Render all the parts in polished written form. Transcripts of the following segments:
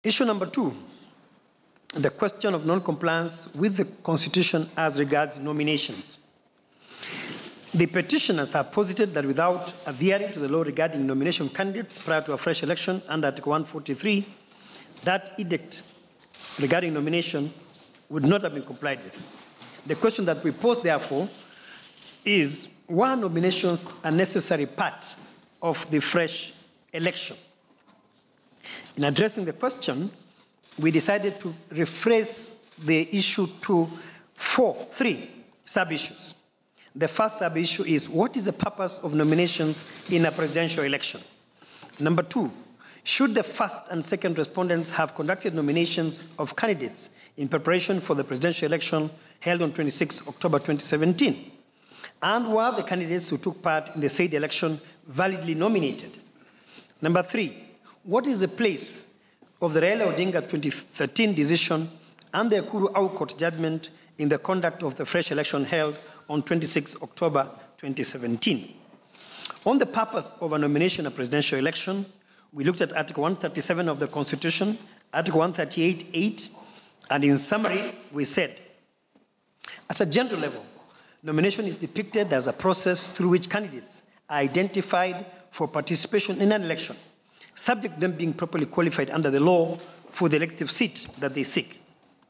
Issue number 2, the question of non-compliance with the Constitution as regards nominations. The petitioners have posited that without adhering to the law regarding nomination of candidates prior to a fresh election under Article 143, that edict regarding nomination would not have been complied with. The question that we pose, therefore, is were nominations a necessary part of the fresh election? In addressing the question, we decided to rephrase the issue to three sub-issues. The first sub-issue is, what is the purpose of nominations in a presidential election? Number 2, should the first and second respondents have conducted nominations of candidates in preparation for the presidential election held on 26 October 2017? And were the candidates who took part in the said election validly nominated? Number 3, what is the place of the Raila Odinga 2013 decision and the Ekuru Au Court judgment in the conduct of the fresh election held on 26 October 2017. On the purpose of a nomination of presidential election, we looked at Article 137 of the Constitution, Article 138(8), and in summary, we said, at a general level, nomination is depicted as a process through which candidates are identified for participation in an election, subject to them being properly qualified under the law for the elective seat that they seek.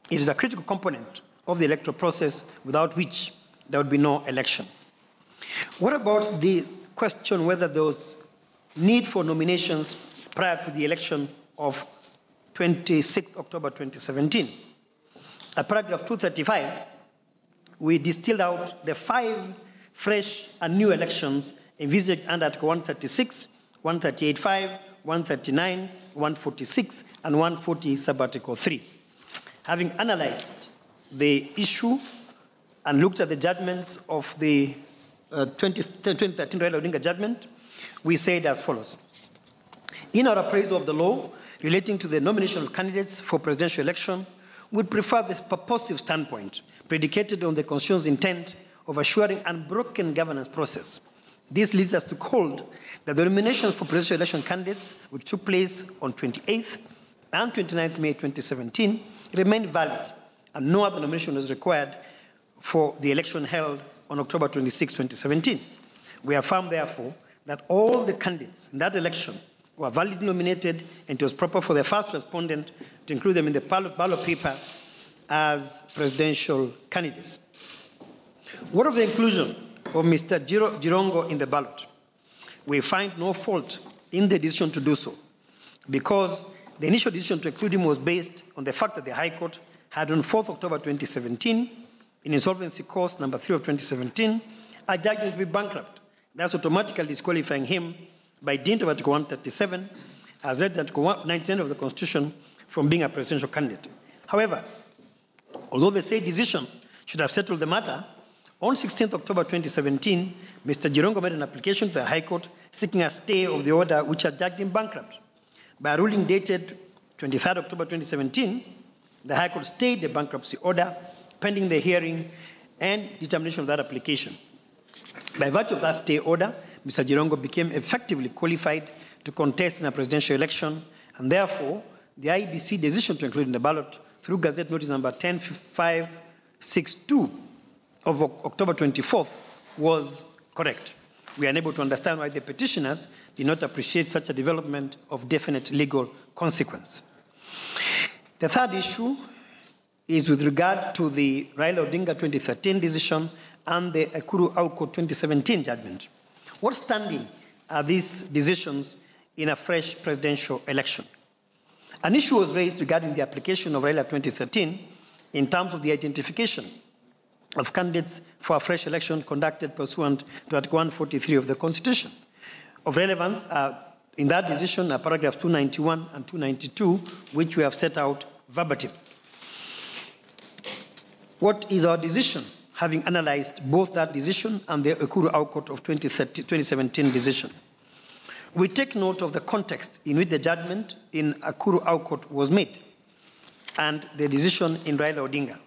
It is a critical component of the electoral process without which there would be no election. What about the question whether there was need for nominations prior to the election of 26 October 2017? At paragraph 235, we distilled out the 5 fresh and new elections envisaged under Article 136, 138(5), 139, 146, and 140 sub-article 3. Having analyzed the issue and looked at the judgments of the 2013 Raila Odinga judgment, we said as follows. In our appraisal of the law relating to the nomination of candidates for presidential election, we prefer this purposive standpoint predicated on the Constitution's intent of assuring unbroken governance process. This leads us to hold that the nominations for presidential election candidates, which took place on 28th and 29th May 2017, remained valid, and no other nomination was required for the election held on October 26, 2017. We affirm, therefore, that all the candidates in that election were validly nominated, and it was proper for the first respondent to include them in the ballot paper as presidential candidates. What of the inclusion of Mr. Jirongo in the ballot? We find no fault in the decision to do so, because the initial decision to include him was based on the fact that the High Court had on 4th October 2017, in Insolvency Course number 3 of 2017, adjudged him to be bankrupt, thus automatically disqualifying him by dint of Article 137, as read Article 99 of the Constitution, from being a presidential candidate. However, although the said decision should have settled the matter, on 16th October 2017, Mr. Jirongo made an application to the High Court seeking a stay of the order which adjudged him bankrupt. By a ruling dated 23rd October 2017, the High Court stayed the bankruptcy order pending the hearing and determination of that application. By virtue of that stay order, Mr. Jirongo became effectively qualified to contest in a presidential election, and therefore, the IEBC decision to include in the ballot through Gazette Notice number 10562 of October 24th was correct. We are unable to understand why the petitioners did not appreciate such a development of definite legal consequence. The third issue is with regard to the Raila Odinga 2013 decision and the Ekuru Au Court 2017 judgment. What standing are these decisions in a fresh presidential election? An issue was raised regarding the application of Raila 2013 in terms of the identification of candidates for a fresh election conducted pursuant to Article 143 of the Constitution. Of relevance in that decision are paragraphs 291 and 292, which we have set out verbatim. What is our decision, having analyzed both that decision and the Ekuru Au Court of 2017 decision? We take note of the context in which the judgment in Ekuru Au Court was made and the decision in Raila Odinga.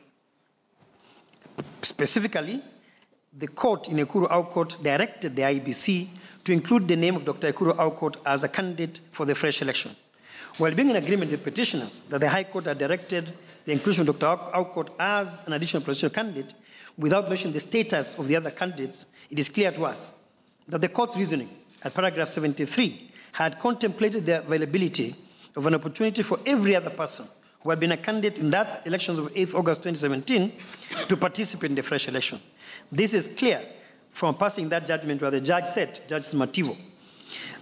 Specifically, the court in Ekuru Au Court directed the IEBC to include the name of Dr. Ekuru Au Court as a candidate for the fresh election. While being in agreement with petitioners that the High Court had directed the inclusion of Dr. Aukot as an additional presidential candidate without mentioning the status of the other candidates, it is clear to us that the court's reasoning at paragraph 73 had contemplated the availability of an opportunity for every other person who had been a candidate in that elections of 8th August 2017 to participate in the fresh election. This is clear from passing that judgment where the judge said, Justice Mativo,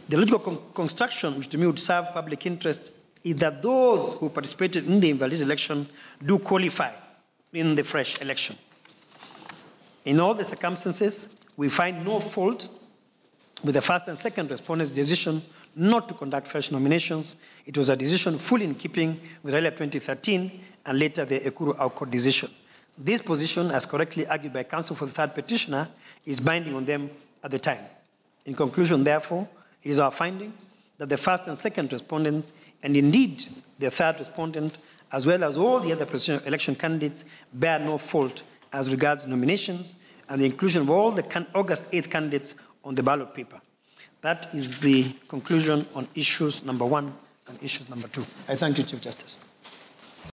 the logical construction which to me would serve public interest is that those who participated in the invalidated election do qualify in the fresh election. In all the circumstances, we find no fault with the first and second respondents' decision not to conduct fresh nominations. It was a decision fully in keeping with earlier 2013 and later the Ekuru Aukot decision. This position, as correctly argued by counsel for the third petitioner, is binding on them at the time. In conclusion, therefore, it is our finding that the first and second respondents, and indeed the third respondent, as well as all the other presidential election candidates, bear no fault as regards nominations and the inclusion of all the August 8th candidates on the ballot paper. That is the conclusion on issues number 1 and issues number 2. I thank you, Chief Justice.